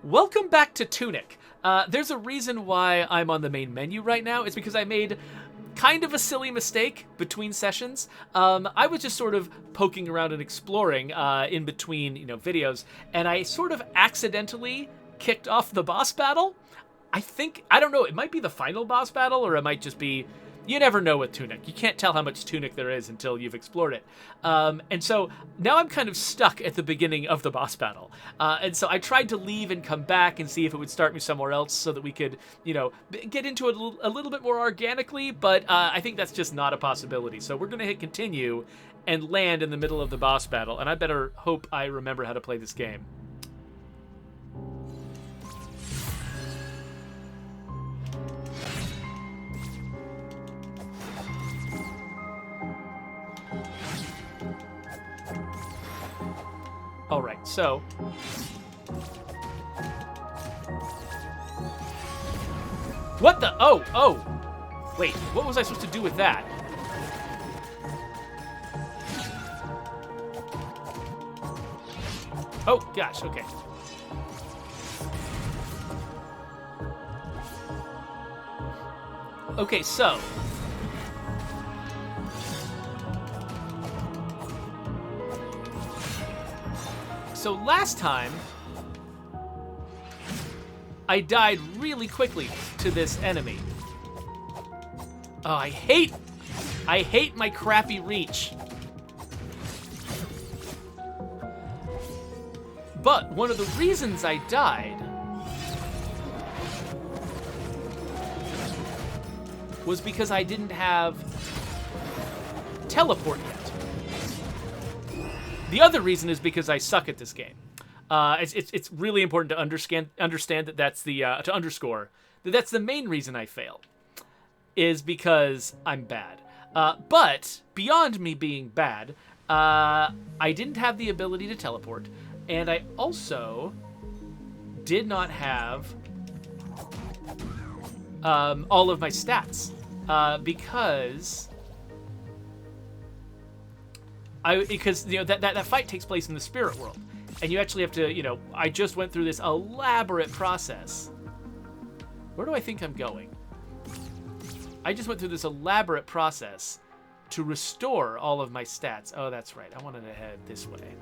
Welcome back to Tunic. There's a reason why I'm on the main menu right now. It's because I made kind of a silly mistake between sessions. I was just sort of poking around and exploring in between, videos, and I sort of accidentally kicked off the boss battle. I don't know, it might be the final boss battle, or it might just be... You never know with Tunic. You can't tell how much Tunic there is until you've explored it. And so now I'm kind of stuck at the beginning of the boss battle. And so I tried to leave and come back and see if it would start me somewhere else so that we could, get into it a little bit more organically. But I think that's just not a possibility. So we're going to hit continue and land in the middle of the boss battle. And I better hope I remember how to play this game. All right, so what the? Oh, wait, what was I supposed to do with that? Oh, gosh, okay. Okay, so last time, I died really quickly to this enemy. Oh, I hate my crappy reach. But one of the reasons I died was because I didn't have teleport yet. The other reason is because I suck at this game. It's really important to understand that that's to underscore that that's the main reason I fail, is because I'm bad. But beyond me being bad, I didn't have the ability to teleport, and I also did not have all of my stats because that fight takes place in the spirit world, and you actually have to, I just went through this elaborate process. Where do I think I'm going? I just went through this elaborate process to restore all of my stats. Oh, that's right. I wanted to head this way.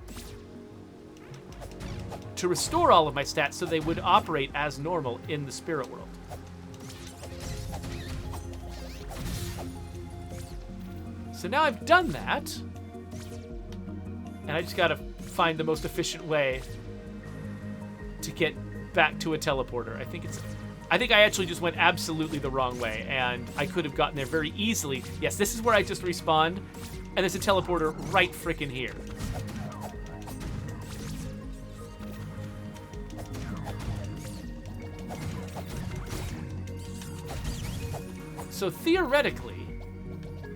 To restore all of my stats so they would operate as normal in the spirit world. So now I've done that. And I just gotta find the most efficient way to get back to a teleporter. I think I actually just went absolutely the wrong way, and I could have gotten there very easily. Yes, this is where I just respawned, and there's a teleporter right frickin' here. So theoretically,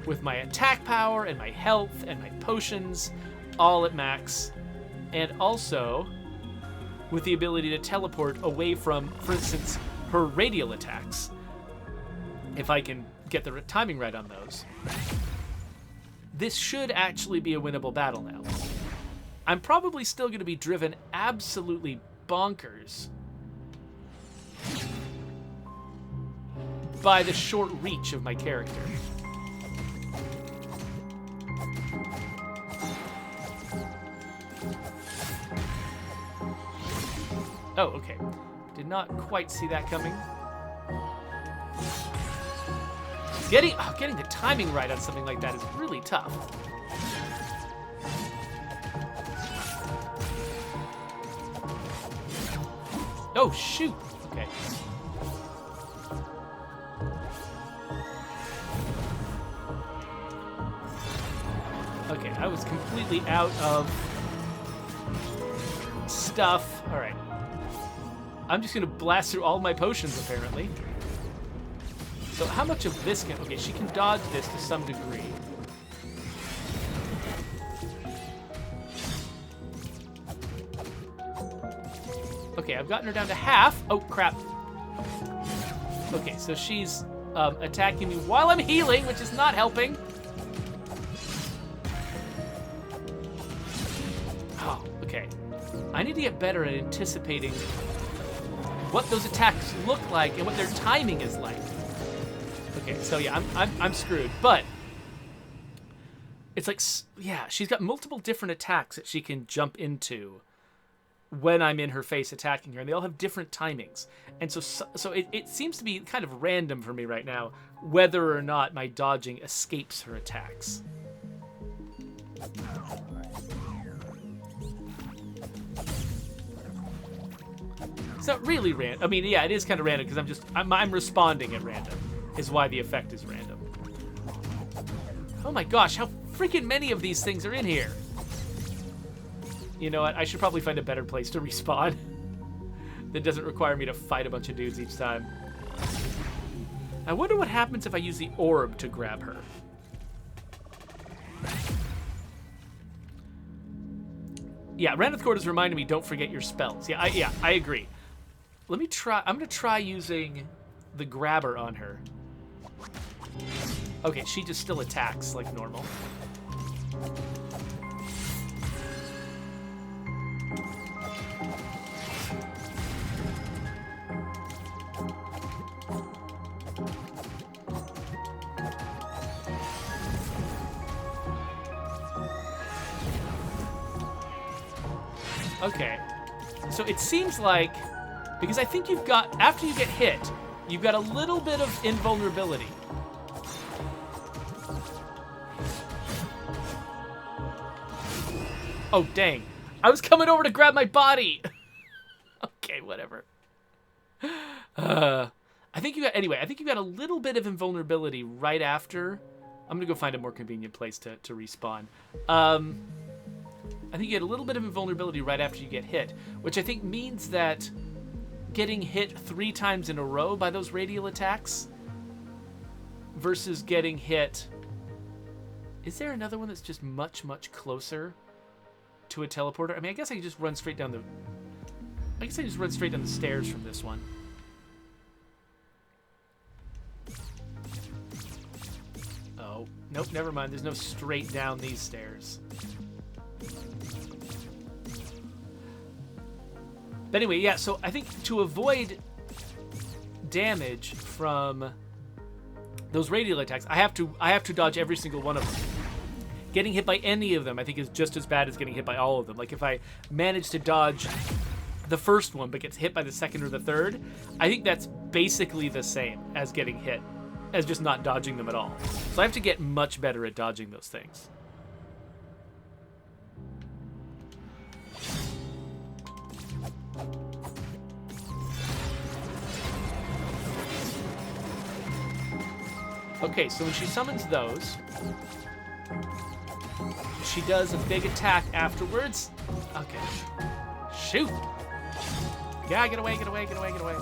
with my attack power and my health and my potions all at max, and also with the ability to teleport away from, for instance, her radial attacks, if I can get the timing right on those, this should actually be a winnable battle now. I'm probably still going to be driven absolutely bonkers by the short reach of my character. Oh, okay. Did not quite see that coming. Getting the timing right on something like that is really tough. Oh, shoot. Okay. Okay, I was completely out of stuff. All right. I'm just gonna blast through all my potions, apparently. So how much of this can... Okay, she can dodge this to some degree. Okay, I've gotten her down to half. Oh, crap. Okay, so she's attacking me while I'm healing, which is not helping. Oh, okay. I need to get better at anticipating what those attacks look like and what their timing is like. Okay, so yeah, I'm screwed, but it's like, yeah, she's got multiple different attacks that she can jump into when I'm in her face attacking her, and they all have different timings. And so it seems to be kind of random for me right now whether or not my dodging escapes her attacks. It's not really random. I mean, yeah, it is kind of random because I'm responding at random is why the effect is random. Oh my gosh, how freaking many of these things are in here. You know what? I should probably find a better place to respawn that doesn't require me to fight a bunch of dudes each time. I wonder what happens if I use the orb to grab her. Yeah, Ranith Court is reminding me, don't forget your spells. Yeah, I agree. Let me try. I'm going to try using the grabber on her. Okay, she just still attacks like normal. Okay, so it seems like, because I think you've got, after you get hit, you've got a little bit of invulnerability. Oh, dang. I was coming over to grab my body. Okay, whatever. I think you got, anyway, I think you got a little bit of invulnerability right after. I'm gonna go find a more convenient place to respawn. I think you get a little bit of invulnerability right after you get hit, which I think means that getting hit 3 times in a row by those radial attacks versus getting hit... Is there another one that's just much, much closer to a teleporter? I mean, I guess I can just run straight down the... I guess I just run straight down the stairs from this one. Oh, nope, never mind. There's no straight down these stairs. But anyway, yeah, so I think to avoid damage from those radial attacks, I have to dodge every single one of them. Getting hit by any of them, I think, is just as bad as getting hit by all of them. Like, if I manage to dodge the first one but gets hit by the second or the third, I think that's basically the same as getting hit, as just not dodging them at all. So I have to get much better at dodging those things. Okay, so when she summons those, she does a big attack afterwards. Okay. Shoot! Yeah, get away, get away, get away, get away.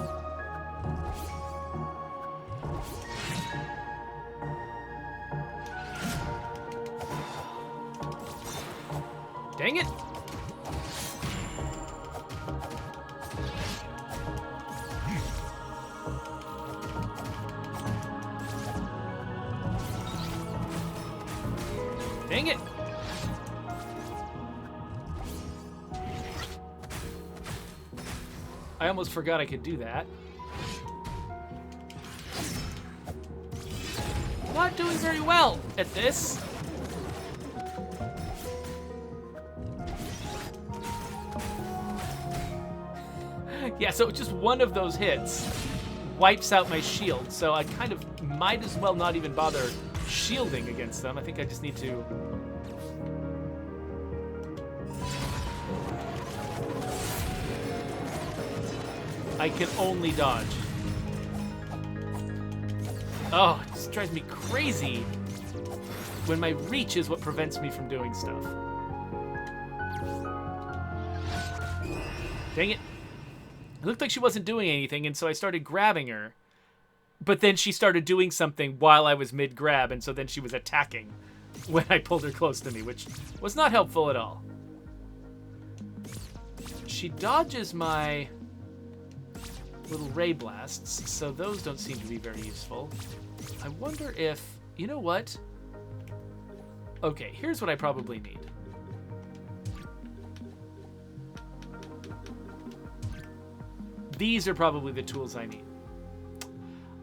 Dang it! Dang it! I almost forgot I could do that. Not doing very well at this. Yeah, so just one of those hits wipes out my shield, so I kind of might as well not even bother shielding against them. I think I just need to... I can only dodge. Oh, it just drives me crazy when my reach is what prevents me from doing stuff. Dang it. It looked like she wasn't doing anything, and so I started grabbing her. But then she started doing something while I was mid-grab, and so then she was attacking when I pulled her close to me, which was not helpful at all. She dodges my little ray blasts, so those don't seem to be very useful. I wonder if... You know what? Okay, here's what I probably need. These are probably the tools I need.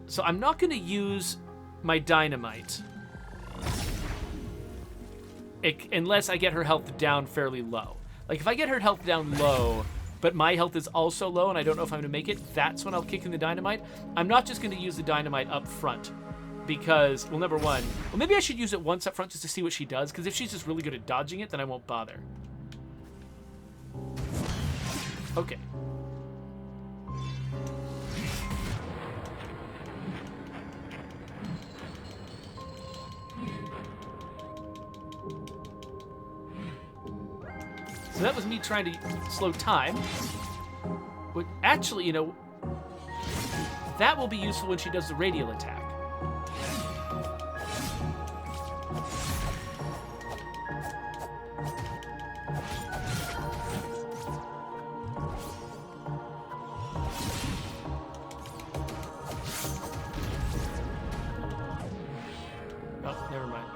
So I'm not going to use my dynamite. Unless I get her health down fairly low. Like, if I get her health down low, but my health is also low and I don't know if I'm going to make it, that's when I'll kick in the dynamite. I'm not just going to use the dynamite up front. Because, well, number one, well, maybe I should use it once up front just to see what she does. Because if she's just really good at dodging it, then I won't bother. Okay. So that was me trying to slow time. But actually, you know, that will be useful when she does the radial attack. Oh, never mind.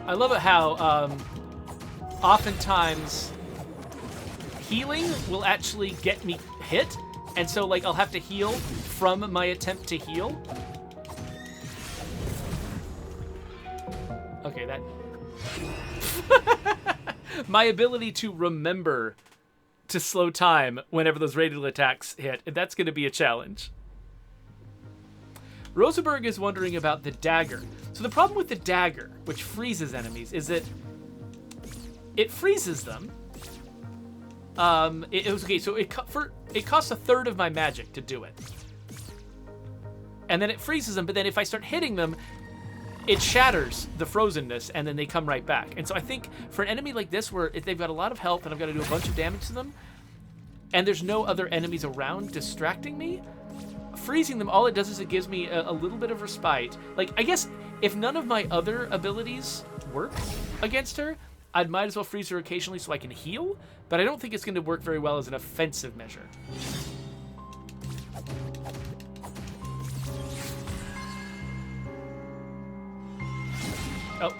I love it how oftentimes healing will actually get me hit, and so like I'll have to heal from my attempt to heal. Okay, that my ability to remember to slow time whenever those radial attacks hit, that's going to be a challenge. Rosenberg is wondering about the dagger. So the problem with the dagger, which freezes enemies, is that it freezes them. It was okay. So it costs a third of my magic to do it, and then it freezes them. But then if I start hitting them, it shatters the frozenness, and then they come right back. And so I think for an enemy like this, where if they've got a lot of health and I've got to do a bunch of damage to them, and there's no other enemies around distracting me, freezing them, all it does is it gives me a little bit of respite. Like, I guess if none of my other abilities work against her, I might as well freeze her occasionally so I can heal, but I don't think it's going to work very well as an offensive measure. Oh.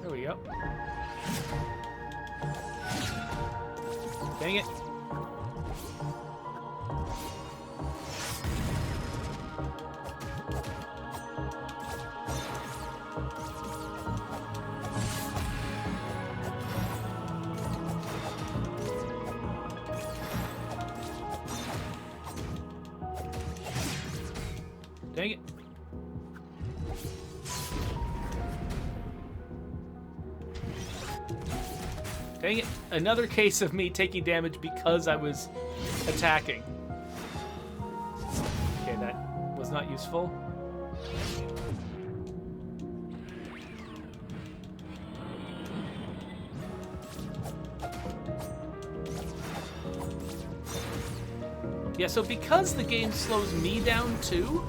There we go. Dang it. Dang it. Dang it. Another case of me taking damage because I was attacking. Okay, that was not useful. Yeah, so because the game slows me down too,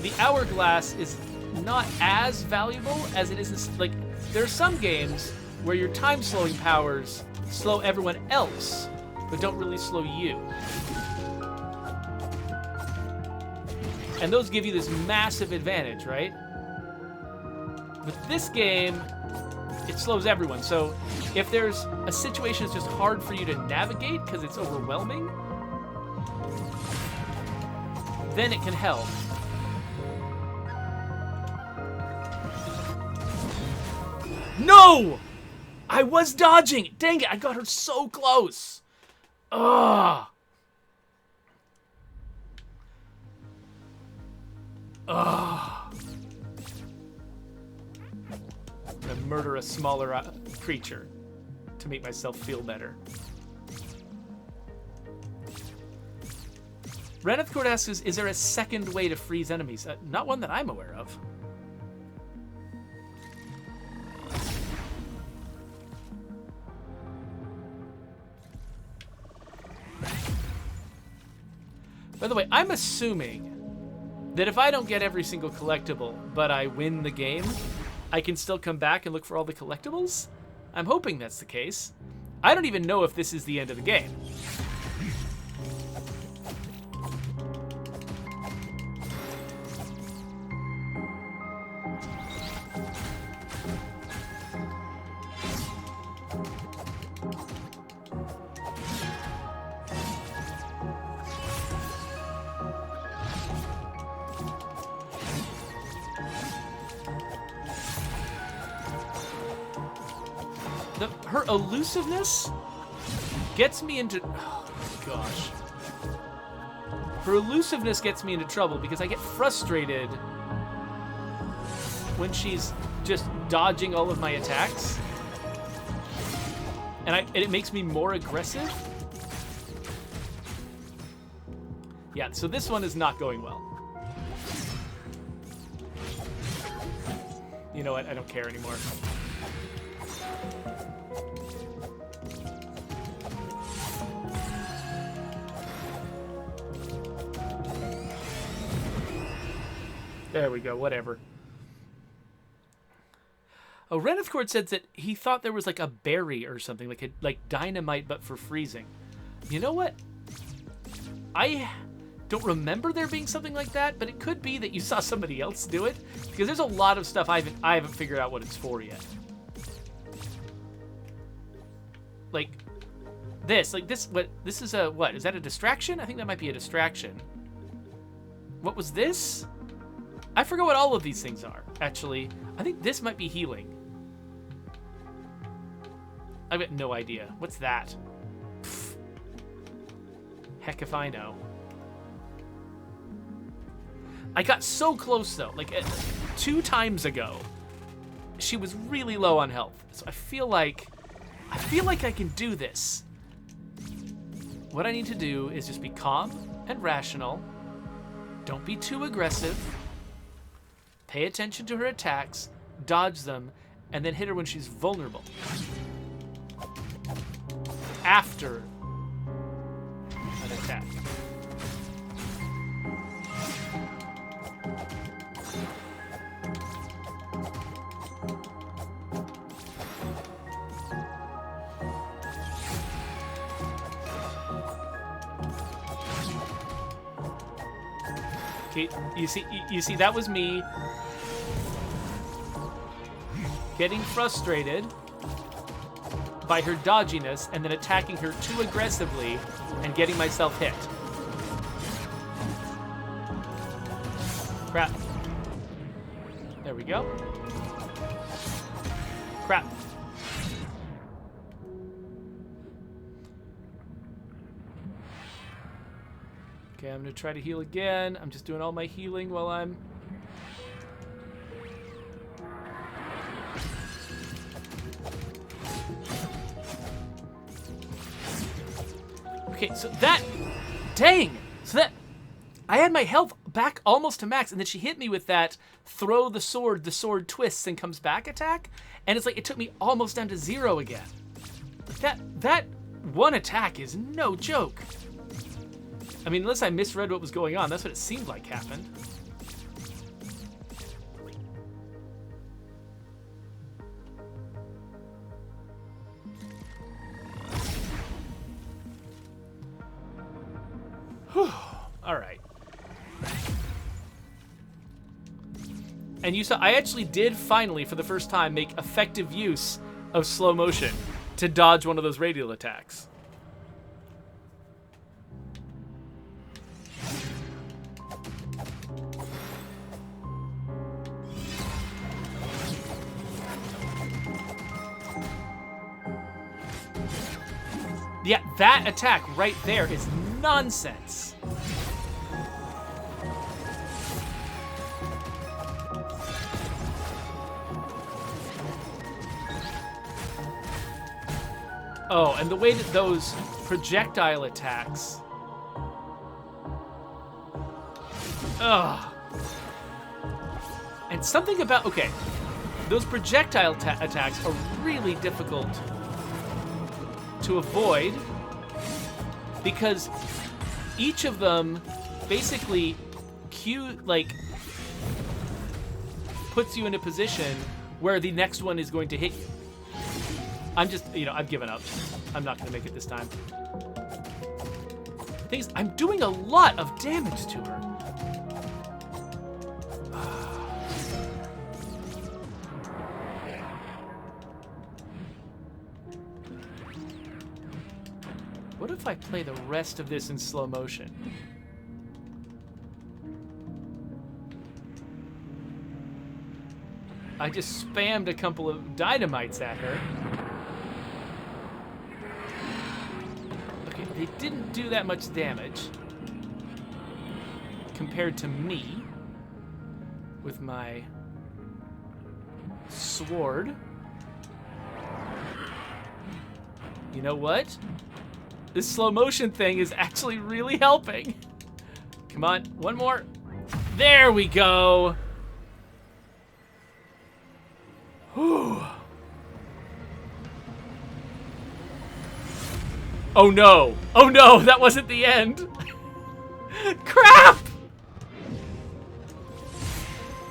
the hourglass is not as valuable as it is. Like, there are some games where your time slowing powers slow everyone else, but don't really slow you. And those give you this massive advantage, right? With this game, it slows everyone. So if there's a situation that's just hard for you to navigate because it's overwhelming, then it can help. No! I was dodging! Dang it, I got her so close! Ugh! Ugh! I'm gonna murder a smaller creature to make myself feel better. Renethcourt asks, is there a second way to freeze enemies? Not one that I'm aware of. By the way, I'm assuming that if I don't get every single collectible, but I win the game, I can still come back and look for all the collectibles? I'm hoping that's the case. I don't even know if this is the end of the game. Her elusiveness gets me into... Oh, gosh. Her elusiveness gets me into trouble because I get frustrated when she's just dodging all of my attacks. And it makes me more aggressive. Yeah, so this one is not going well. You know what? I don't care anymore. There we go, whatever. Oh, Renethcord said that he thought there was like a berry or something, like dynamite but for freezing. You know what? I don't remember there being something like that, but it could be that you saw somebody else do it, because there's a lot of stuff I haven't figured out what it's for yet. Like this, this is a, what? Is that a distraction? I think that might be a distraction. What was this? I forgot what all of these things are, actually. I think this might be healing. I've got no idea. What's that? Pfft. Heck if I know. I got so close, though. Like, 2 times ago, she was really low on health. So I feel like I can do this. What I need to do is just be calm and rational. Don't be too aggressive. Pay attention to her attacks, dodge them, and then hit her when she's vulnerable. After an attack. Okay, you see, that was me getting frustrated by her dodginess and then attacking her too aggressively and getting myself hit. Crap. There we go. Crap. Okay, I'm gonna try to heal again. I'm just doing all my healing while I'm... Okay, so that... Dang! So that... I had my health back almost to max, and then she hit me with that throw the sword twists and comes back attack, and it's like it took me almost down to 0 again. Like that one attack is no joke. I mean, unless I misread what was going on, that's what it seemed like happened. Whew. All right. And you saw, I actually did finally, for the first time, make effective use of slow motion to dodge one of those radial attacks. Yeah, that attack right there is nonsense. Oh, and the way that those projectile attacks... Ugh. And something about... Okay, those projectile attacks are really difficult to avoid because each of them basically like, puts you in a position where the next one is going to hit you. I'm just, I've given up. I'm not going to make it this time. Thing is, I'm doing a lot of damage to her. What if I play the rest of this in slow motion? I just spammed a couple of dynamites at her. Okay, they didn't do that much damage compared to me with my sword. You know what? This slow motion thing is actually really helping. Come on, one more. There we go. Whew. Oh no. Oh no, that wasn't the end. Crap!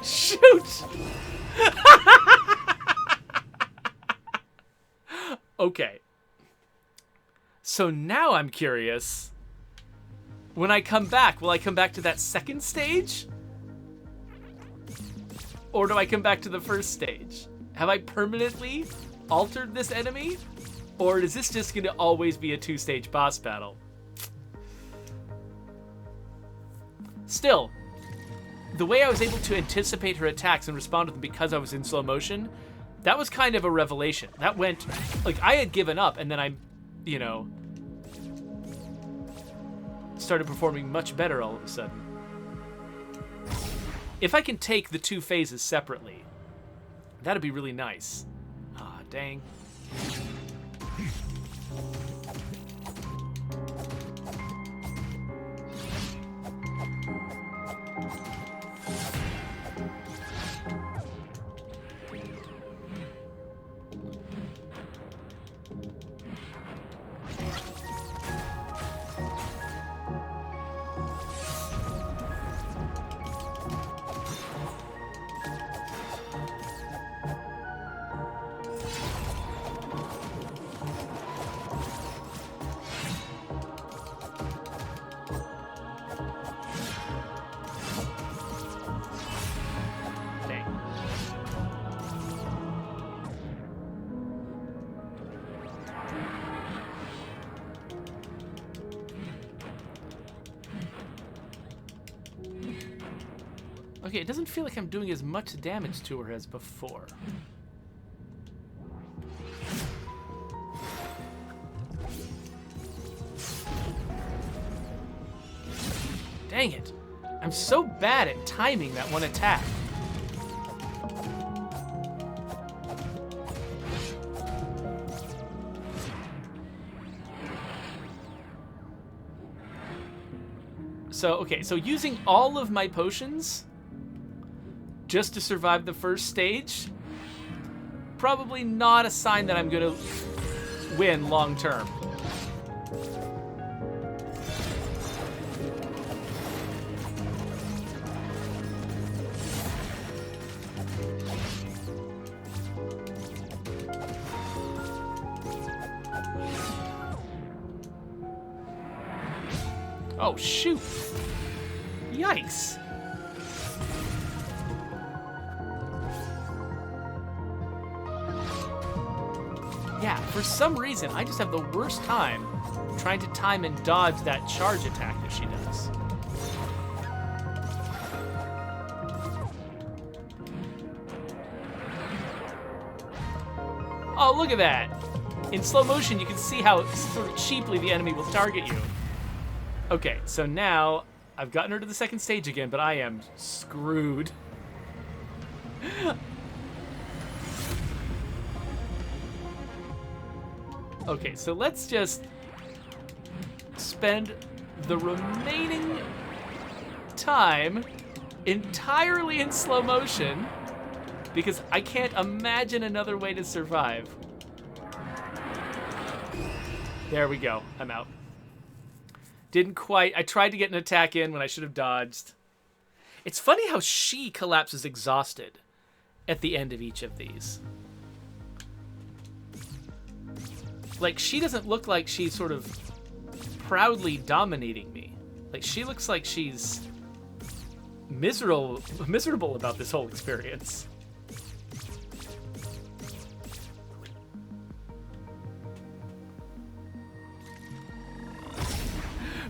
Shoot! Okay. So now I'm curious. When I come back, will I come back to that second stage? Or do I come back to the first stage? Have I permanently altered this enemy? Or is this just gonna always be a 2-stage boss battle? Still, the way I was able to anticipate her attacks and respond to them because I was in slow motion, that was kind of a revelation. That went, like, I had given up and then I, started performing much better all of a sudden. If I can take the 2 phases separately, that'd be really nice. Ah, dang. Okay, it doesn't feel like I'm doing as much damage to her as before. Dang it. I'm so bad at timing that one attack. So using all of my potions just to survive the first stage, probably not a sign that I'm gonna win long term. Oh, shoot. Yikes. Yeah, for some reason, I just have the worst time trying to time and dodge that charge attack that she does. Oh, look at that. In slow motion, you can see how sort of cheaply the enemy will target you. Okay, so now I've gotten her to the second stage again, but I am screwed. Okay, so let's just spend the remaining time entirely in slow motion because I can't imagine another way to survive. There we go. I'm out. Didn't quite. I tried to get an attack in when I should have dodged. It's funny how she collapses exhausted at the end of each of these. Like, she doesn't look like she's sort of proudly dominating me. Like, she looks like she's miserable about this whole experience.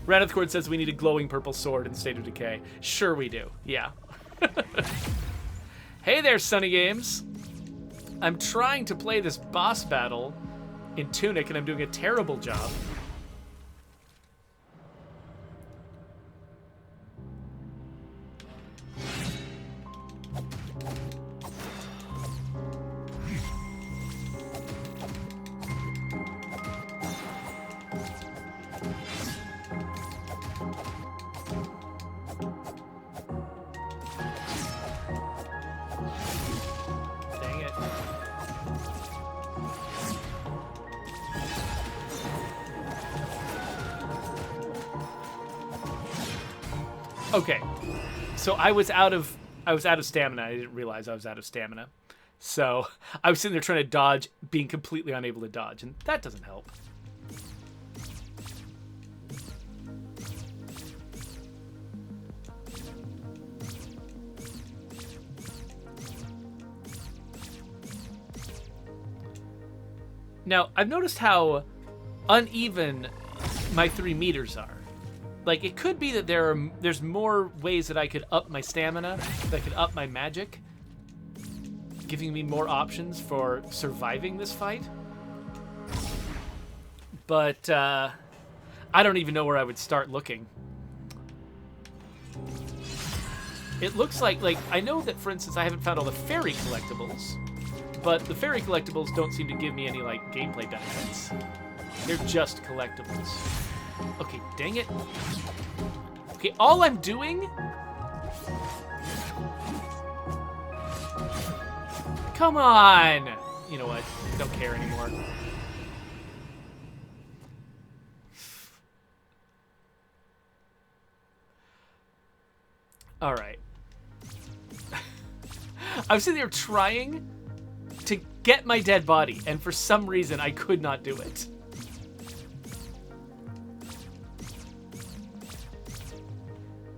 Ranithcord says we need a glowing purple sword in State of Decay. Sure we do. Yeah. Hey there, Sunny Games. I'm trying to play this boss battle in Tunic, and I'm doing a terrible job. Okay, so I was out of stamina. I didn't realize I was out of stamina. So I was sitting there trying to dodge, being completely unable to dodge, and that doesn't help. Now, I've noticed how uneven my 3 meters are. Like, it could be that there's more ways that I could up my stamina, that I could up my magic, giving me more options for surviving this fight. But, I don't even know where I would start looking. It looks like, I know that, for instance, I haven't found all the fairy collectibles, but the fairy collectibles don't seem to give me any, gameplay benefits. They're just collectibles. Okay, dang it. Okay, all I'm doing... Come on! You know what? I don't care anymore. Alright. I was sitting there trying to get my dead body, and for some reason I could not do it.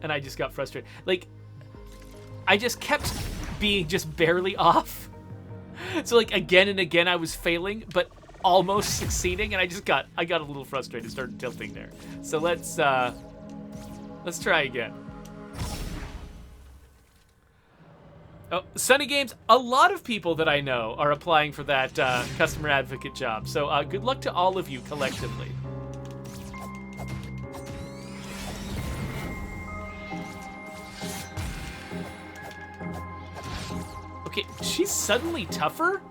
And I just got frustrated. I just kept being just barely off. So, again and again I was failing, but almost succeeding, and I got a little frustrated, started tilting there. So let's try again. Oh, Sunny Games, a lot of people that I know are applying for that customer advocate job. So good luck to all of you collectively. Okay, she's suddenly tougher?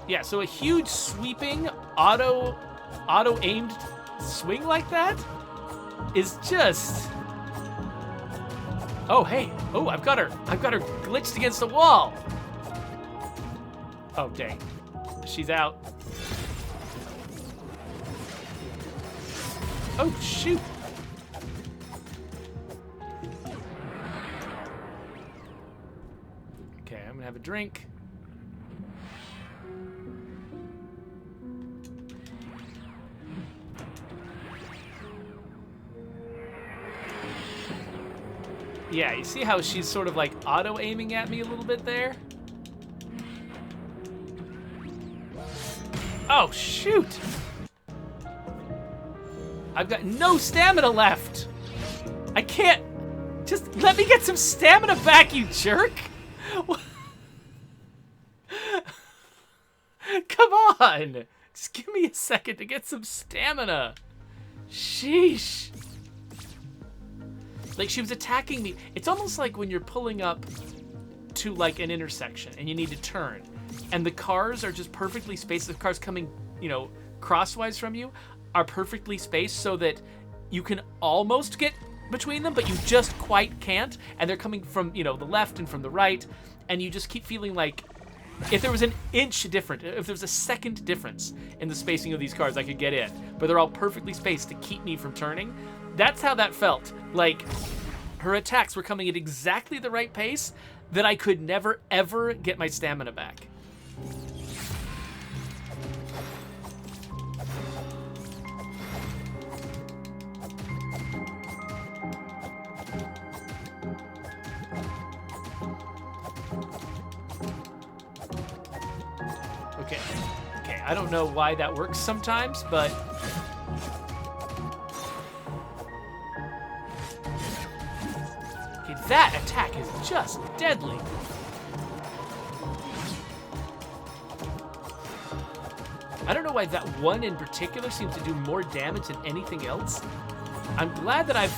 Yeah, so a huge sweeping auto-aimed swing like that is just... Oh, hey. Oh, I've got her glitched against the wall. Oh, dang. She's out. Oh, shoot. Okay, I'm gonna have a drink. Yeah, you see how she's sort of auto-aiming at me a little bit there? Oh, shoot! I've got no stamina left! I can't... Just let me get some stamina back, you jerk! Come on! Just give me a second to get some stamina! Sheesh! She was attacking me. It's almost like when you're pulling up to, an intersection and you need to turn. And the cars are just perfectly spaced. The cars coming, crosswise from you are perfectly spaced so that you can almost get between them, but you just quite can't. And they're coming from, the left and from the right. And you just keep feeling like if there was an inch different, if there was a second difference in the spacing of these cards, I could get in. But they're all perfectly spaced to keep me from turning. That's how that felt. Like, her attacks were coming at exactly the right pace that I could never, ever get my stamina back. Okay, I don't know why that works sometimes, but... Okay, that attack is just deadly. I don't know why that one in particular seems to do more damage than anything else. I'm glad that I've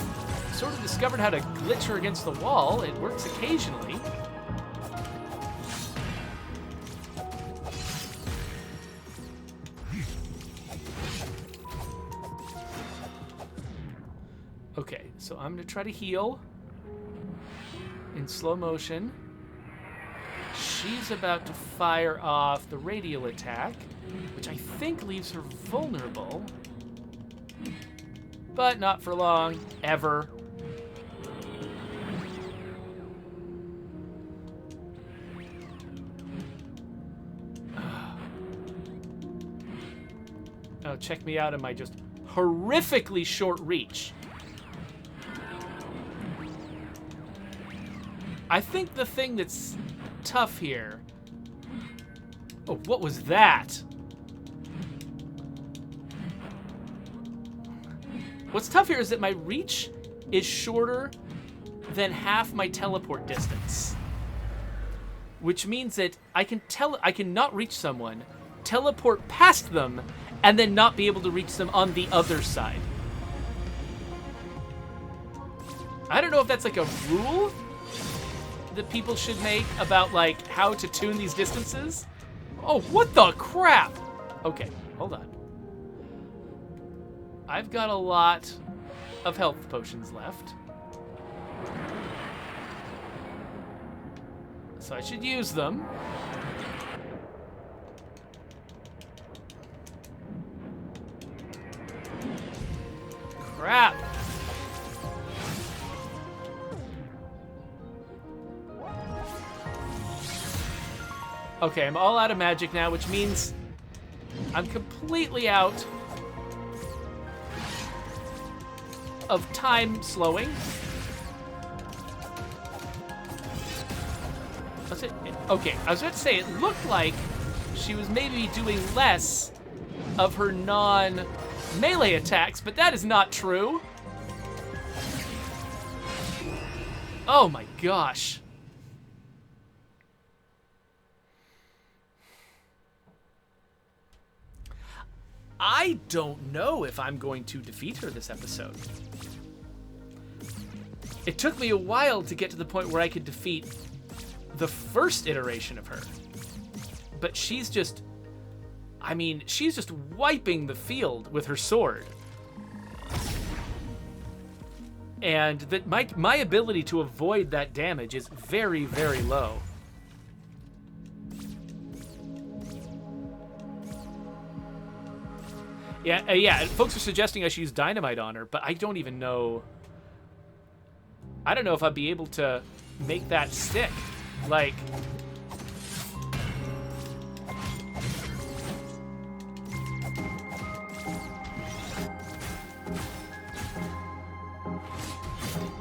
sort of discovered how to glitch her against the wall. It works occasionally. Okay, so I'm gonna try to heal in slow motion. She's about to fire off the radial attack, which I think leaves her vulnerable. But not for long, ever. Oh, check me out in my just horrifically short reach. I think the thing that's tough here... Oh, what was that? What's tough here is that my reach is shorter than half my teleport distance. Which means that I can not reach someone, teleport past them, and then not be able to reach them on the other side. I don't know if that's like a rule that people should make about like how to tune these distances. Oh, what the crap? Okay, hold on. I've got a lot of health potions left. So I should use them. Crap. Okay, I'm all out of magic now, which means I'm completely out of time slowing. Okay, I was about to say, it looked like she was maybe doing less of her non-melee attacks, but that is not true. Oh my gosh. I don't know if I'm going to defeat her this episode. It took me a while to get to the point where I could defeat the first iteration of her. But she's just... I mean, she's just wiping the field with her sword. And that my ability to avoid that damage is very, very low. Yeah, folks are suggesting I should use dynamite on her, but I don't even know... I don't know if I'd be able to make that stick. Like...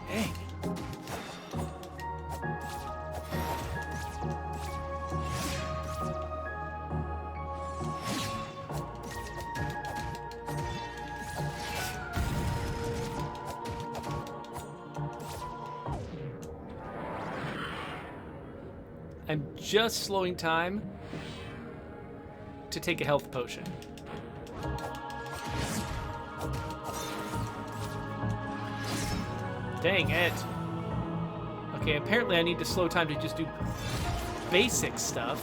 Dang. I'm just slowing time to take a health potion. Dang it. Okay, apparently I need to slow time to just do basic stuff.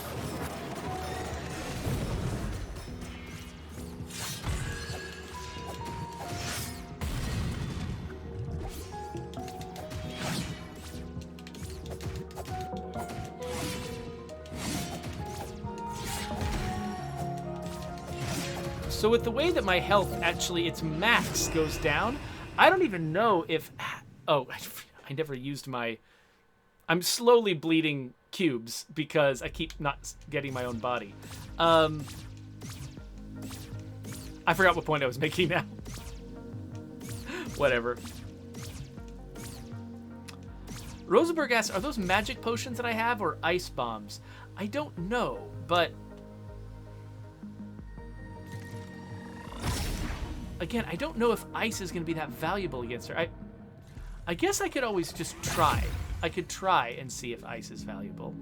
So with the way that my health actually, its max goes down, I don't even know if... Oh, I never used my... I'm slowly bleeding cubes because I keep not getting my own body. I forgot what point I was making now. Whatever. Rosenberg asks, are those magic potions that I have or ice bombs? I don't know, but... Again, I don't know if ice is going to be that valuable against her. I guess I could always just try. I could try and see if ice is valuable.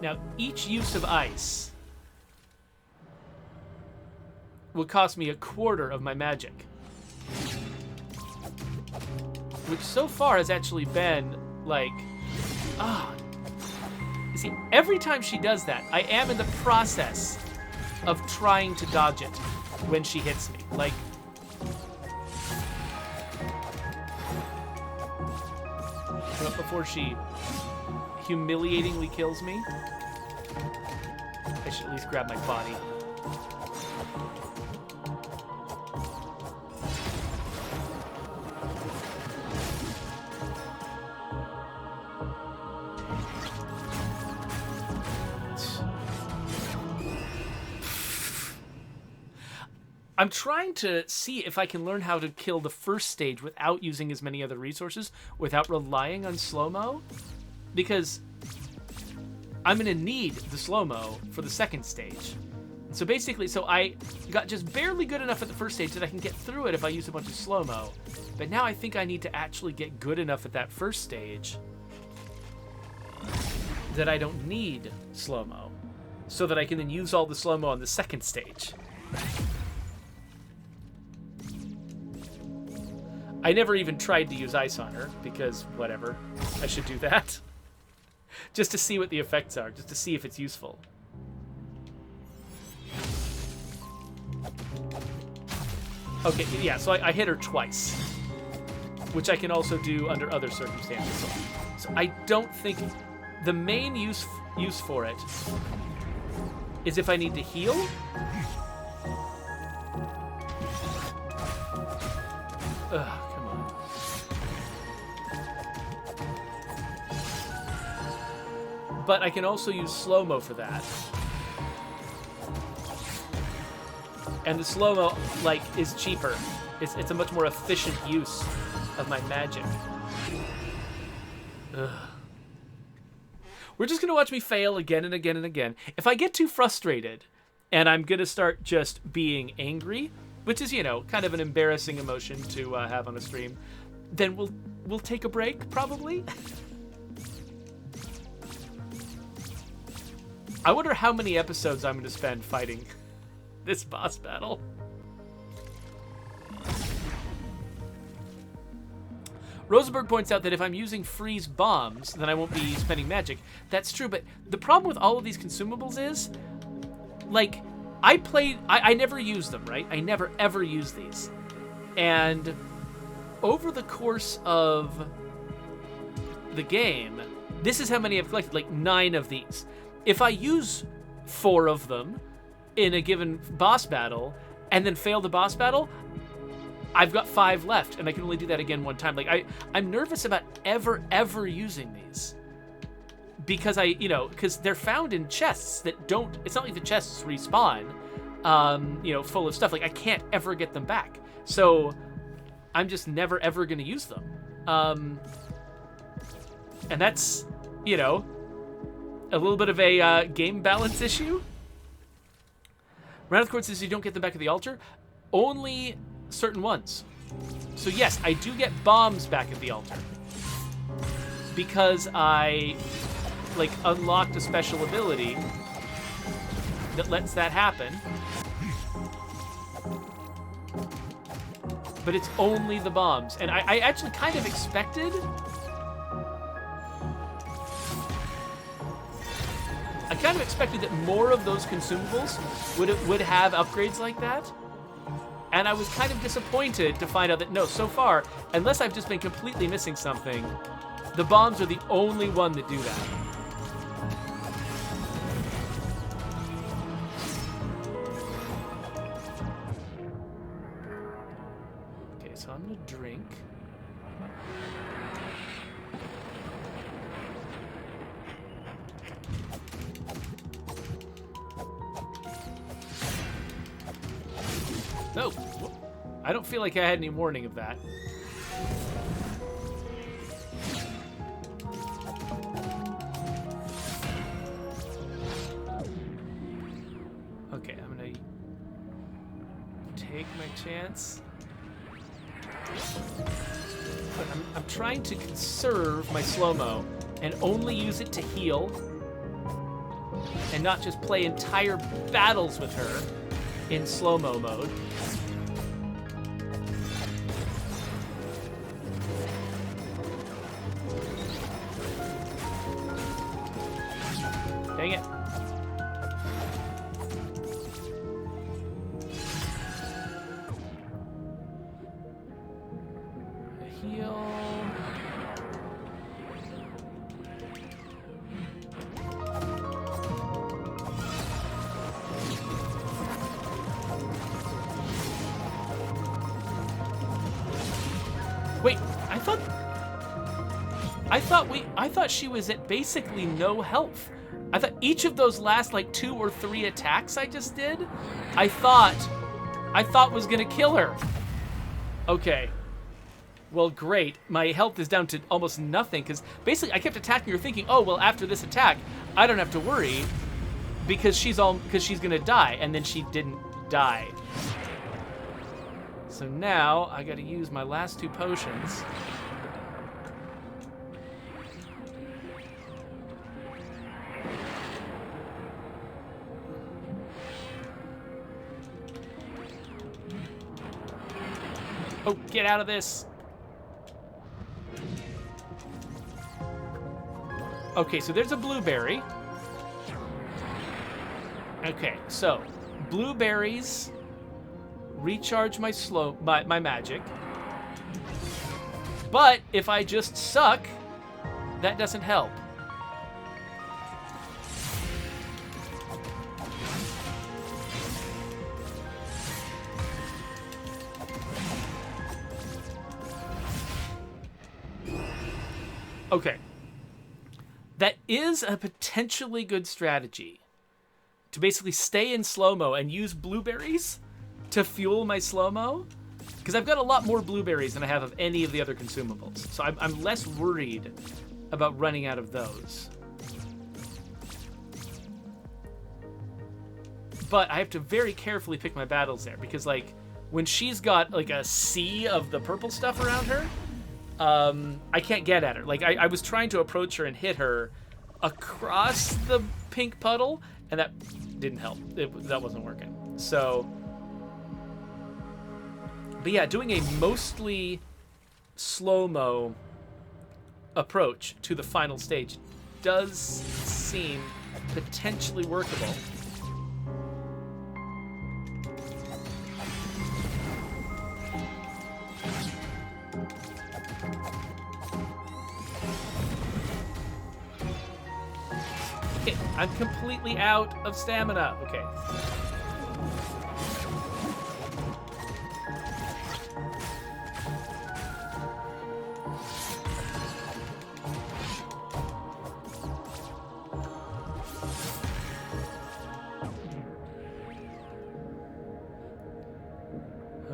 Now, each use of ice will cost me 1/4 of my magic. Which so far has actually been, like... You see, every time she does that, I am in the process of trying to dodge it when she hits me. Like... But before she humiliatingly kills me, I should at least grab my body. I'm trying to see if I can learn how to kill the first stage without using as many other resources, without relying on slow-mo, because I'm going to need the slow-mo for the second stage. So basically, I got just barely good enough at the first stage that I can get through it if I use a bunch of slow-mo. But now I think I need to actually get good enough at that first stage that I don't need slow-mo, so that I can then use all the slow-mo on the second stage. I never even tried to use ice on her, because whatever, I should do that. Just to see what the effects are, just to see if it's useful. Okay, yeah, so I hit her twice, which I can also do under other circumstances. So I don't think the main use for it is if I need to heal. Ugh. But I can also use slow-mo for that. And the slow-mo, like, is cheaper. It's a much more efficient use of my magic. Ugh. We're just gonna watch me fail again and again and again. If I get too frustrated and I'm gonna start just being angry, which is, you know, kind of an embarrassing emotion to have on a stream, then we'll take a break, probably. I wonder how many episodes I'm going to spend fighting this boss battle. Rosenberg points out that if I'm using freeze bombs, then I won't be spending magic. That's true, but the problem with all of these consumables is, like, I never use them, right? I never ever use these. And over the course of the game, this is how many I've collected, like 9 of these. If I use 4 of them in a given boss battle and then fail the boss battle, I've got 5 left, and I can only do that again one time. Like, I'm nervous about ever using these. Because because they're found in chests that don't, it's not like the chests respawn, full of stuff. Like, I can't ever get them back. So I'm just never ever gonna use them. And that's, a little bit of a game balance issue. Round of the Court says you don't get them back at the altar. Only certain ones. So yes, I do get bombs back at the altar. Because I, unlocked a special ability that lets that happen. But it's only the bombs. And I actually kind of expected... I kind of expected that more of those consumables would have upgrades like that. And I was kind of disappointed to find out that no, so far, unless I've just been completely missing something, The bombs are the only one that do that. Okay, so I'm gonna drink. No, I don't feel like I had any warning of that. Okay, I'm gonna take my chance. But I'm trying to conserve my slow-mo and only use it to heal and not just play entire battles with her in slow-mo mode. Dang it. Heal. Wait, I thought she was at basically no health. I thought each of those last like 2 or 3 attacks I just did, I thought was gonna kill her. Okay. Well, great. My health is down to almost nothing because basically I kept attacking her thinking, oh, well, after this attack, I don't have to worry because she's gonna die, and then she didn't die. So now I gotta use my last 2 potions. Oh, get out of this. Okay, so there's a blueberry. Okay, so blueberries recharge my magic. But if I just suck, that doesn't help. Okay. That is a potentially good strategy. To basically stay in slow-mo and use blueberries to fuel my slow-mo. Because I've got a lot more blueberries than I have of any of the other consumables. So I'm less worried about running out of those. But I have to very carefully pick my battles there. Because, like, when she's got, like, a sea of the purple stuff around her, I can't get at her. Like, I was trying to approach her and hit her across the pink puddle, and that didn't help. That wasn't working. So, but yeah, doing a mostly slow-mo approach to the final stage does seem potentially workable. Okay, I'm completely out of stamina. Okay.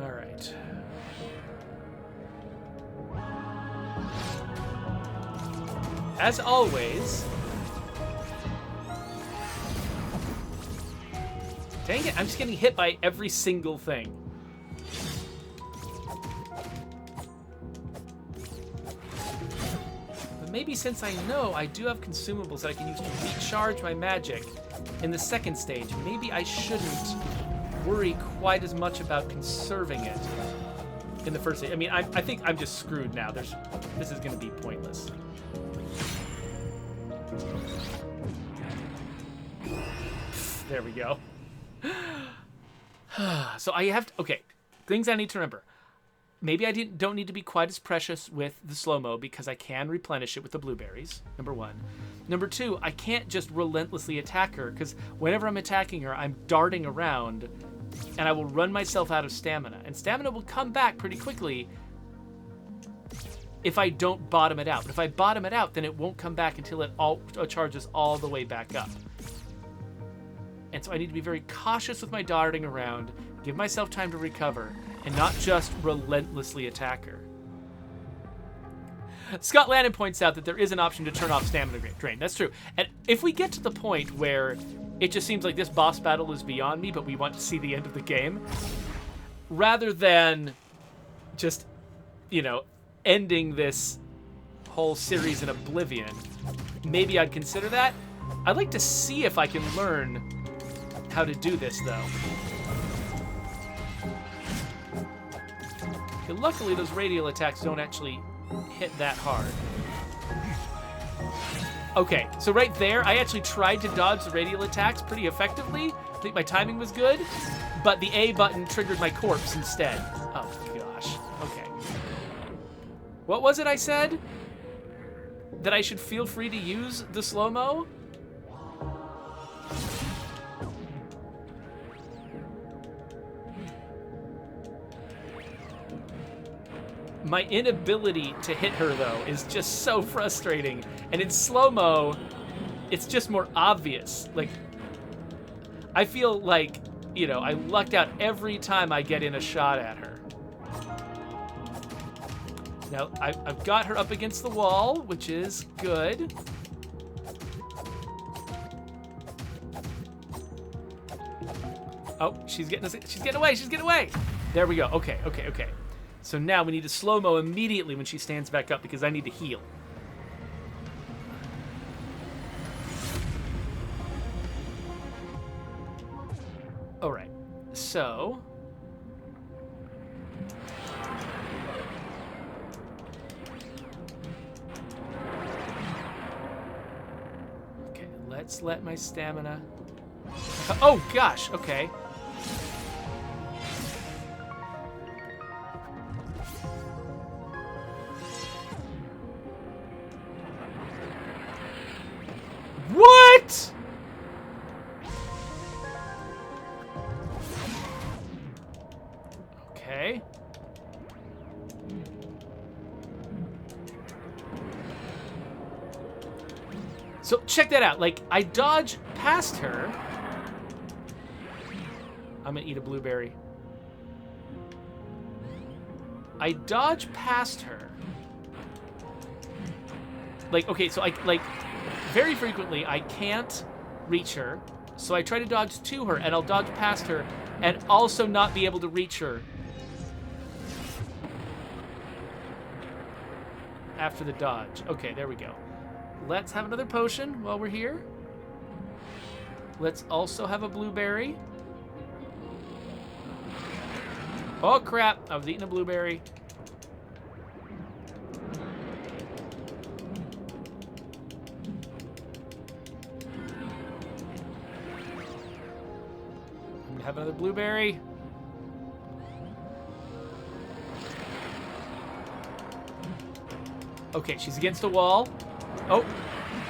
All right. As always, dang it, I'm just getting hit by every single thing. But maybe since I know I do have consumables that I can use to recharge my magic in the second stage, maybe I shouldn't worry quite as much about conserving it in the first stage. I mean, I think I'm just screwed now. This is going to be pointless. There we go. So I have to, okay, things I need to remember. maybe I don't need to be quite as precious with the slow-mo because I can replenish it with the blueberries, number one. Number two, I can't just relentlessly attack her because whenever I'm attacking her, I'm darting around and I will run myself out of stamina. And stamina will come back pretty quickly if I don't bottom it out. But if I bottom it out, then it won't come back until it all charges all the way back up. And so I need to be very cautious with my darting around, give myself time to recover, and not just relentlessly attack her. Scott Lannon points out that there is an option to turn off stamina drain. That's true. And if we get to the point where it just seems like this boss battle is beyond me, but we want to see the end of the game, rather than just, ending this whole series in oblivion, maybe I'd consider that. I'd like to see if I can learn how to do this, though. Okay, luckily, those radial attacks don't actually hit that hard. Okay, so right there, I actually tried to dodge the radial attacks pretty effectively. I think my timing was good, but the A button triggered my corpse instead. Oh, gosh. Okay. What was it I said? That I should feel free to use the slow-mo? My inability to hit her, though, is just so frustrating. And in slow-mo, it's just more obvious. Like, I feel like, I lucked out every time I get in a shot at her. Now, I've got her up against the wall, which is good. Oh, she's getting away. There we go. Okay. So now we need to slow-mo immediately when she stands back up because I need to heal. All right, so... Okay, let's let my stamina... Oh, gosh, okay. What? Okay. So check that out. Like, I dodge past her. I'm gonna eat a blueberry. I dodge past her. Like, okay, so very frequently, I can't reach her, so I try to dodge to her, and I'll dodge past her, and also not be able to reach her after the dodge. Okay, there we go. Let's have another potion while we're here. Let's also have a blueberry. Oh, crap. I was eating a blueberry. Have another blueberry. Okay, she's against a wall. Oh,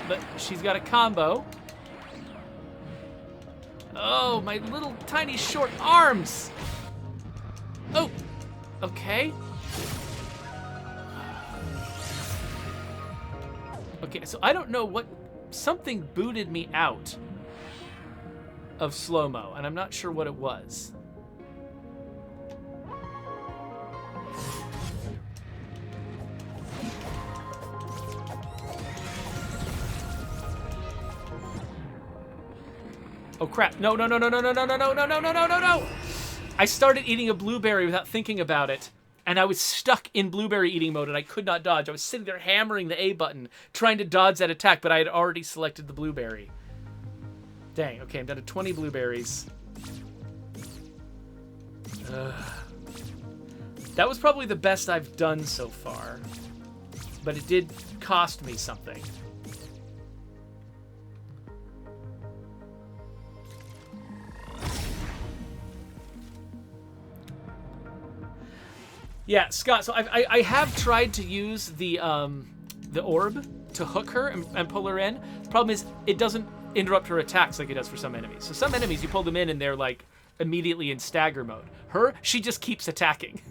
but she's got a combo. Oh, my little tiny short arms. Oh, okay. Okay, so I don't know what... Something booted me out of slow-mo, and I'm not sure what it was. Oh crap. No. I started eating a blueberry without thinking about it, and I was stuck in blueberry eating mode, and I could not dodge. I was sitting there hammering the A button, trying to dodge that attack, but I had already selected the blueberry. Dang, okay, I'm down to 20 blueberries. That was probably the best I've done so far, but it did cost me something. Yeah, Scott. So I have tried to use the orb to hook her and pull her in. The problem is it doesn't interrupt her attacks like it does for some enemies. So some enemies you pull them in and they're like immediately in stagger mode. Her, she just keeps attacking.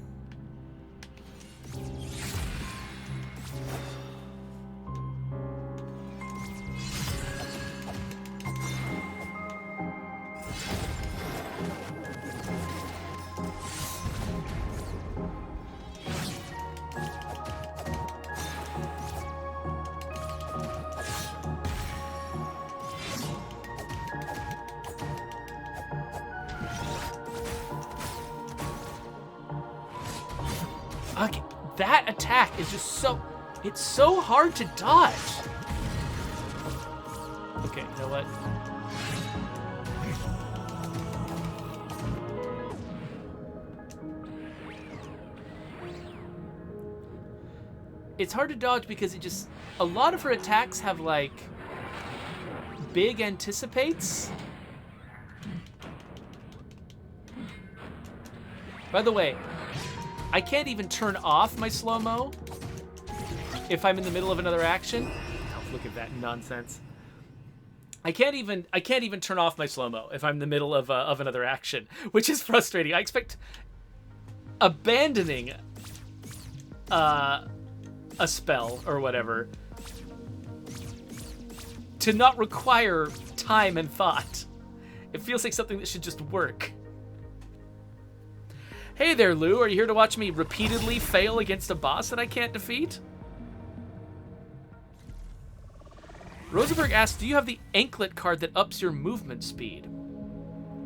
Okay, that attack is just it's so hard to dodge. Okay, you know what? It's hard to dodge because a lot of her attacks have like big anticipates. By the way, I can't even turn off my slow-mo if I'm in the middle of another action. Oh, look at that nonsense. I can't even turn off my slow-mo if I'm in the middle of another action, which is frustrating. I expect abandoning a spell or whatever to not require time and thought. It feels like something that should just work. Hey there, Lou. Are you here to watch me repeatedly fail against a boss that I can't defeat? Rosenberg asks, do you have the anklet card that ups your movement speed?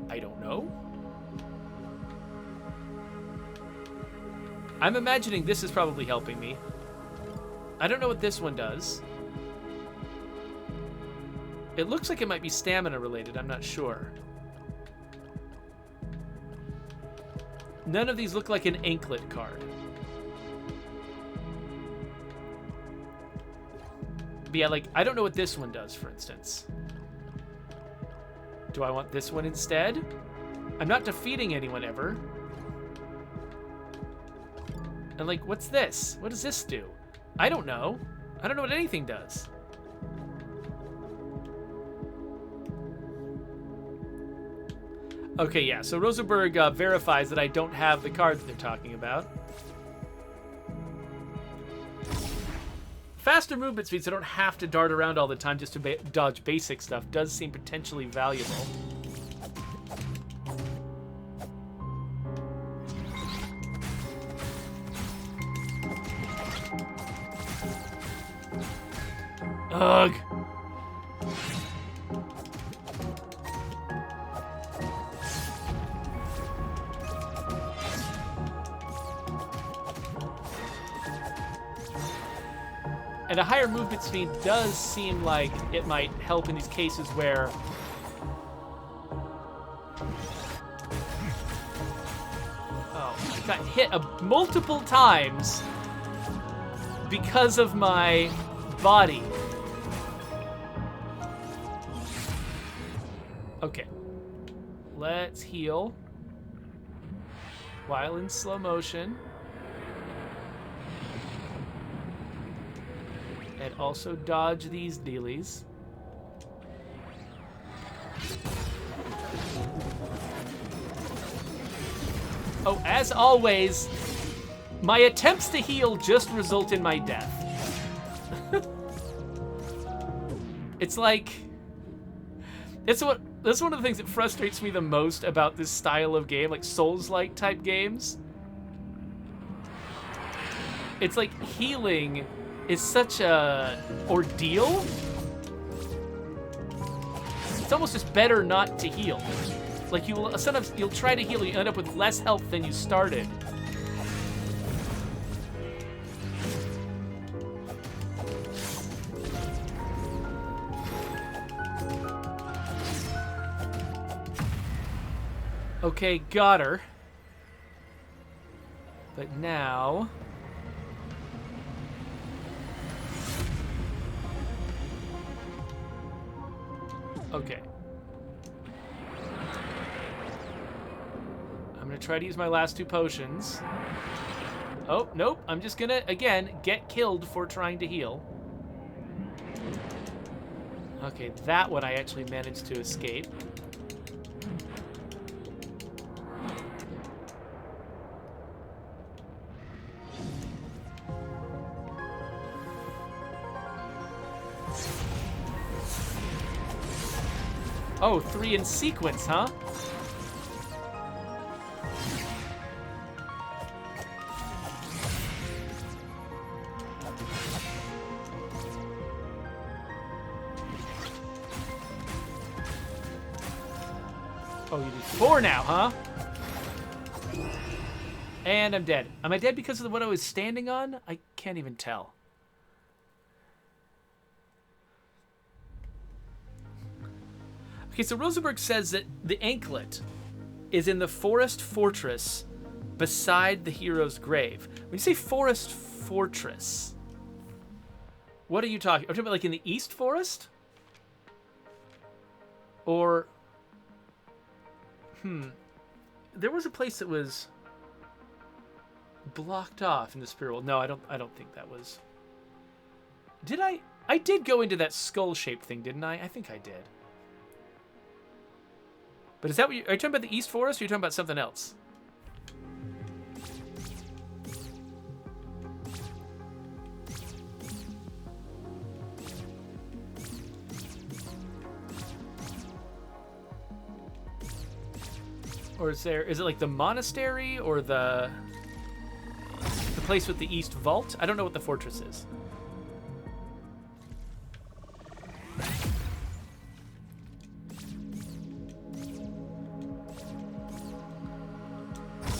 I don't know. I'm imagining this is probably helping me. I don't know what this one does. It looks like it might be stamina related. I'm not sure. None of these look like an anklet card. But yeah, like, I don't know what this one does, for instance. Do I want this one instead? I'm not defeating anyone ever. And like, what's this? What does this do? I don't know. I don't know what anything does. Okay, yeah, so Rosenberg verifies that I don't have the cards they're talking about. Faster movement speed, so I don't have to dart around all the time just to dodge basic stuff, does seem potentially valuable. Ugh. And a higher movement speed does seem like it might help in these cases where I got hit multiple times because of my body. Okay. Let's heal while in slow motion. And also dodge these dealies. Oh, as always, my attempts to heal just result in my death. It's like... That's one of the things that frustrates me the most about this style of game, like Souls-like type games. It's like healing is such a ordeal. It's almost just better not to heal. Like sometimes you'll try to heal, you end up with less health than you started. Okay, got her. But now... Okay. I'm gonna try to use my last two potions. Oh, nope. I'm just gonna, again, get killed for trying to heal. Okay, that one I actually managed to escape. Oh, 3 in sequence, huh? Oh, you did 4 now, huh? And I'm dead. Am I dead because of what I was standing on? I can't even tell. Okay, so Rosenberg says that the anklet is in the forest fortress beside the hero's grave. When you say forest fortress, what are you talking? Are you talking about like in the East Forest? Or, there was a place that was blocked off in the spirit world. No, I don't think that was. Did I? I did go into that skull-shaped thing, didn't I? I think I did. But is that what are you talking about the East Forest, or are you talking about something else? Or is it like the monastery or the place with the East Vault? I don't know what the fortress is.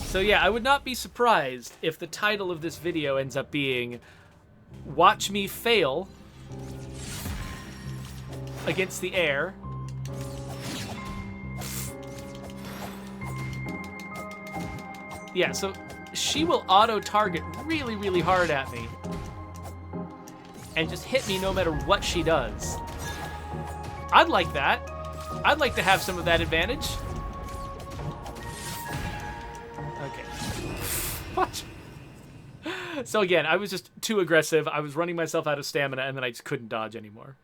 So yeah, I would not be surprised if the title of this video ends up being Watch Me Fail Against the Air. Yeah, so she will auto-target really, really hard at me and just hit me no matter what she does. I'd like that. I'd like to have some of that advantage. Okay. What? So again, I was just too aggressive. I was running myself out of stamina, and then I just couldn't dodge anymore.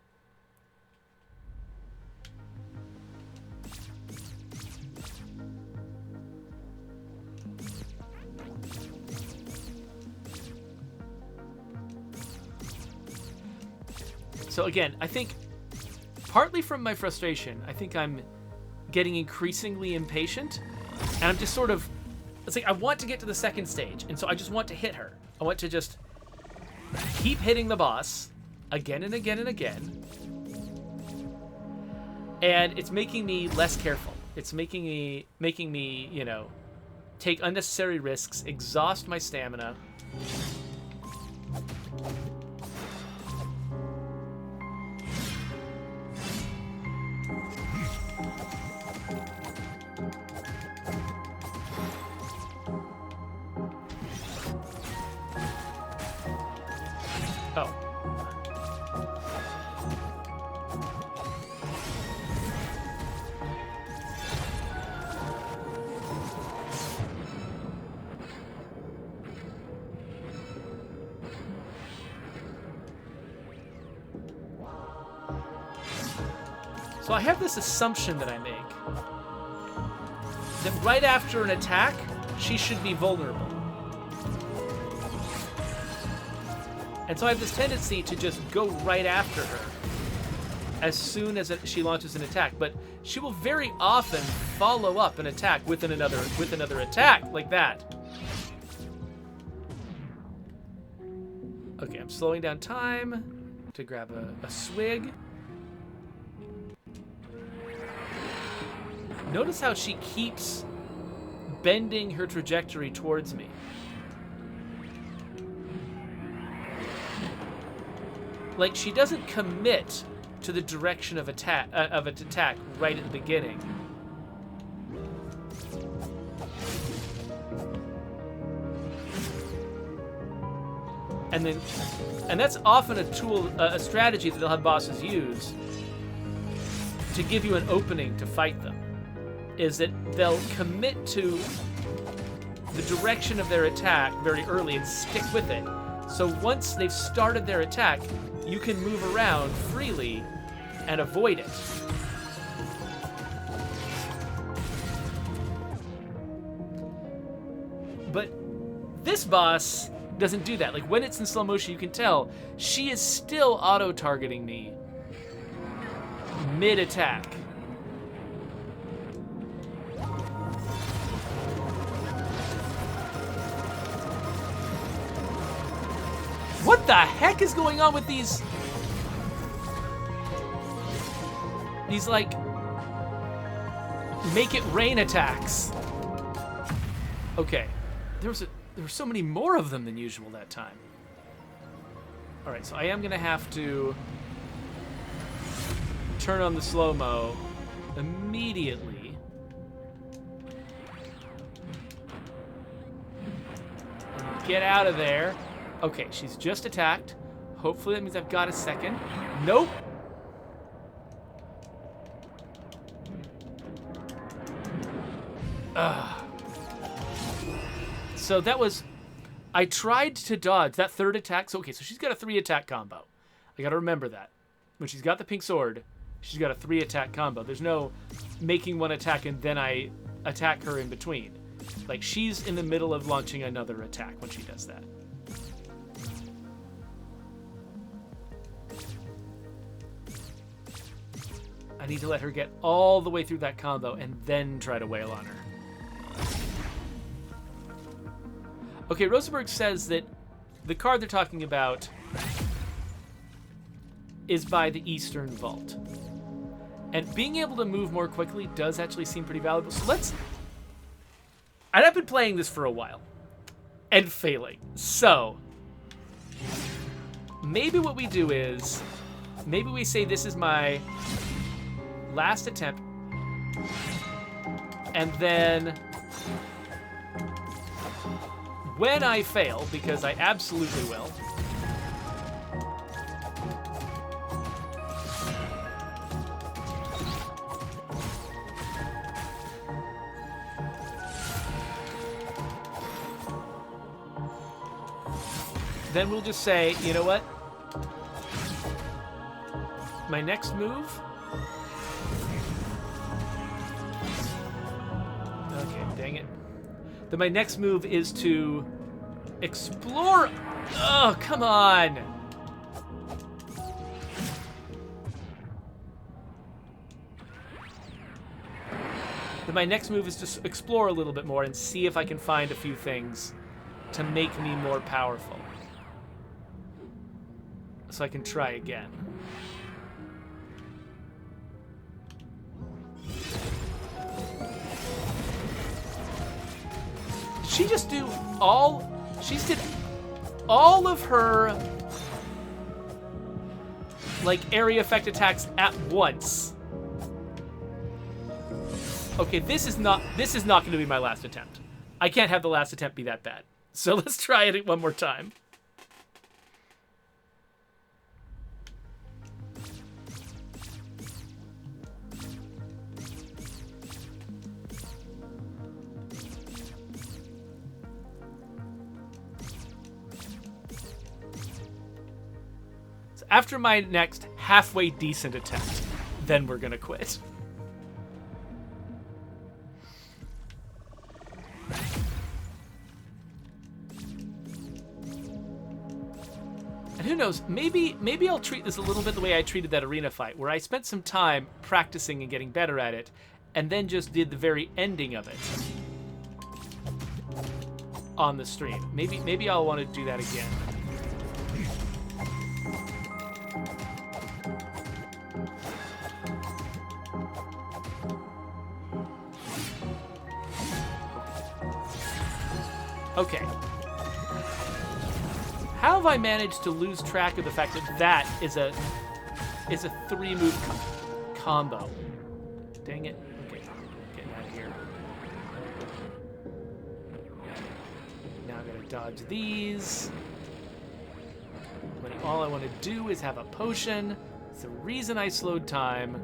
So again, I think partly from my frustration, I think I'm getting increasingly impatient, and I'm just sort of, it's like I want to get to the second stage, and so I just want to hit her. I want to just keep hitting the boss again and again and again, and it's making me less careful. It's making me, you know, take unnecessary risks, exhaust my stamina. Oh. So I have this assumption that I make that right after an attack, she should be vulnerable. And so I have this tendency to just go right after her as soon as she launches an attack. But she will very often follow up an attack with another attack like that. Okay, I'm slowing down time to grab a swig. Notice how she keeps bending her trajectory towards me. Like, she doesn't commit to the direction of attack right at the beginning. And that's often a tool, a strategy that they'll have bosses use to give you an opening to fight them. Is that they'll commit to the direction of their attack very early and stick with it. So once they've started their attack, you can move around freely and avoid it. But this boss doesn't do that. Like, when it's in slow motion, you can tell she is still auto-targeting me mid-attack. What the heck is going on with these like make it rain attacks? Okay, there were so many more of them than usual that time. All right, so I am gonna have to turn on the slow-mo immediately. Get out of there. Okay, she's just attacked. Hopefully that means I've got a second. Nope. So that was... I tried to dodge that third attack. So, okay, so she's got a 3-attack combo. I gotta remember that. When she's got the pink sword, she's got a 3-attack combo. There's no making one attack and then I attack her in between. Like, she's in the middle of launching another attack when she does that. I need to let her get all the way through that combo and then try to wail on her. Okay, Rosenberg says that the card they're talking about is by the Eastern Vault. And being able to move more quickly does actually seem pretty valuable. So let's... And I've been playing this for a while. And failing. So... maybe what we do is... maybe we say this is my... last attempt, and then when I fail, because I absolutely will, then we'll just say, you know what, my next move, dang it. Then my next move is to explore. Oh, come on. Then my next move is to explore a little bit more and see if I can find a few things to make me more powerful. So I can try again. She just do all... She did all of her... like, area effect attacks at once. Okay, this is not going to be my last attempt. I can't have the last attempt be that bad. So let's try it one more time. After my next halfway decent attempt, then we're gonna quit. And who knows, maybe I'll treat this a little bit the way I treated that arena fight, where I spent some time practicing and getting better at it, and then just did the very ending of it on the stream. Maybe I'll want to do that again. Okay. How have I managed to lose track of the fact that that is a 3-move combo? Dang it. Okay, getting out of here. Now I'm gonna dodge these. When all I want to do is have a potion. It's the reason I slowed time.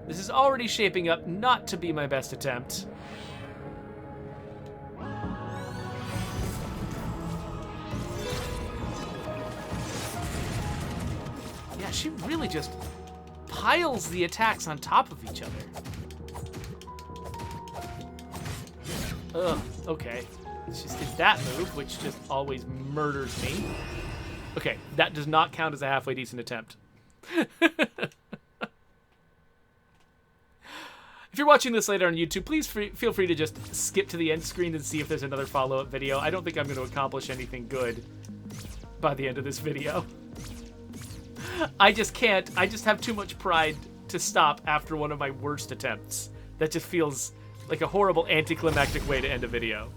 This is already shaping up not to be my best attempt. She really just piles the attacks on top of each other. Ugh, okay. She just did that move, which just always murders me. Okay, that does not count as a halfway decent attempt. If you're watching this later on YouTube, please feel free to just skip to the end screen and see if there's another follow-up video. I don't think I'm going to accomplish anything good by the end of this video. I just can't. I just have too much pride to stop after one of my worst attempts. That just feels like a horrible anticlimactic way to end a video.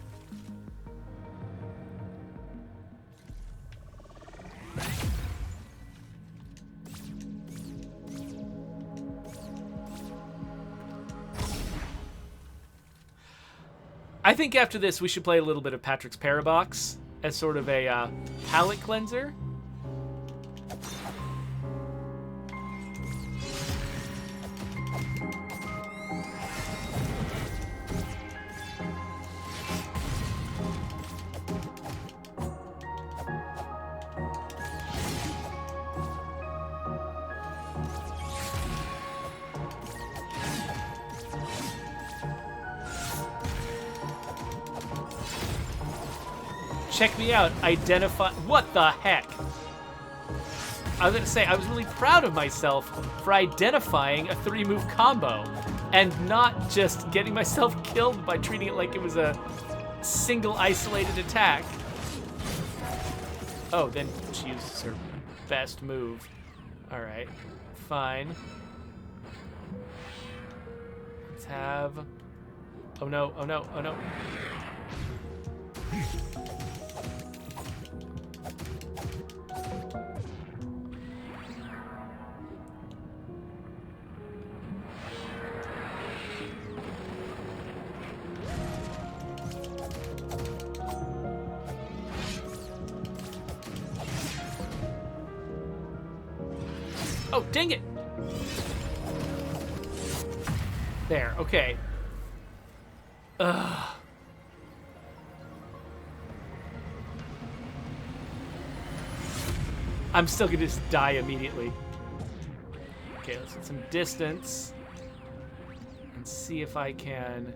I think after this, we should play a little bit of Patrick's Parabox as sort of a palate cleanser. Check me out. Identify. What the heck? I was going to say, I was really proud of myself for identifying a 3-move combo and not just getting myself killed by treating it like it was a single isolated attack. Oh, then she uses her best move. All right, fine. Let's have... Oh no, oh no, oh no. Oh, dang it! There, okay. Ugh. I'm still gonna just die immediately. Okay, let's get some distance and see if I can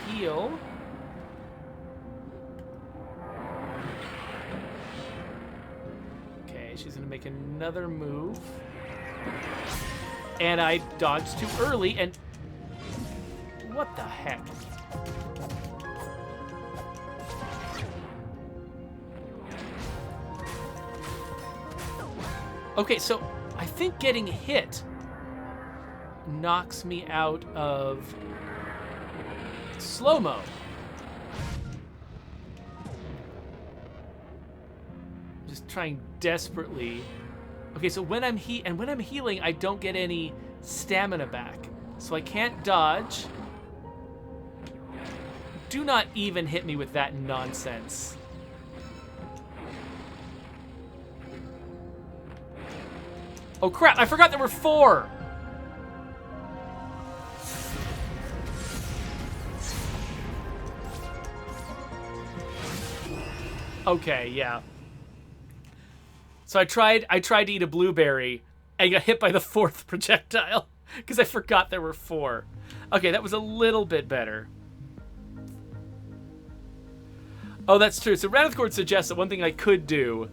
heal. Okay, she's gonna make another move. And I dodged too early, and what the heck? Okay, so I think getting hit knocks me out of slow-mo. Just trying desperately. Okay, so when I'm healing, I don't get any stamina back. So I can't dodge. Do not even hit me with that nonsense. Oh crap, I forgot there were 4! Okay, yeah. So I tried to eat a blueberry and got hit by the 4th projectile because I forgot there were 4. Okay, that was a little bit better. Oh, that's true. So Ranithcord suggests that one thing I could do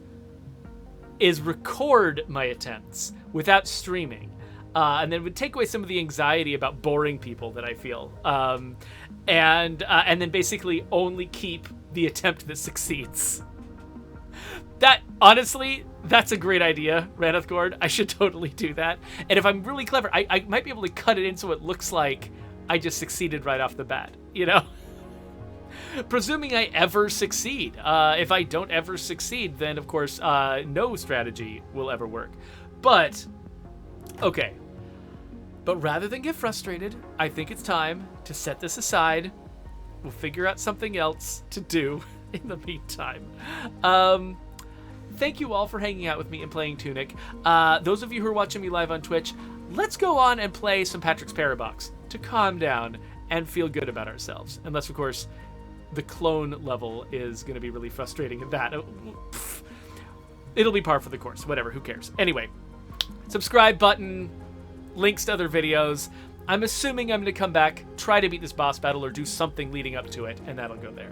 is record my attempts without streaming. And then it would take away some of the anxiety about boring people that I feel. And then basically only keep the attempt that succeeds. That, honestly, that's a great idea, Ranithcord. I should totally do that. And if I'm really clever, I might be able to cut it in so it looks like I just succeeded right off the bat, you know? Presuming I ever succeed. If I don't ever succeed, then, of course, no strategy will ever work. But, okay. But rather than get frustrated, I think it's time to set this aside. We'll figure out something else to do in the meantime. Thank you all for hanging out with me and playing Tunic. Those of you who are watching me live on Twitch, let's go on and play some Patrick's Parabox to calm down and feel good about ourselves. Unless, of course, the clone level is going to be really frustrating at that. It'll be par for the course. Whatever, who cares? Anyway, subscribe button, links to other videos. I'm assuming I'm going to come back, try to beat this boss battle, or do something leading up to it, and that'll go there.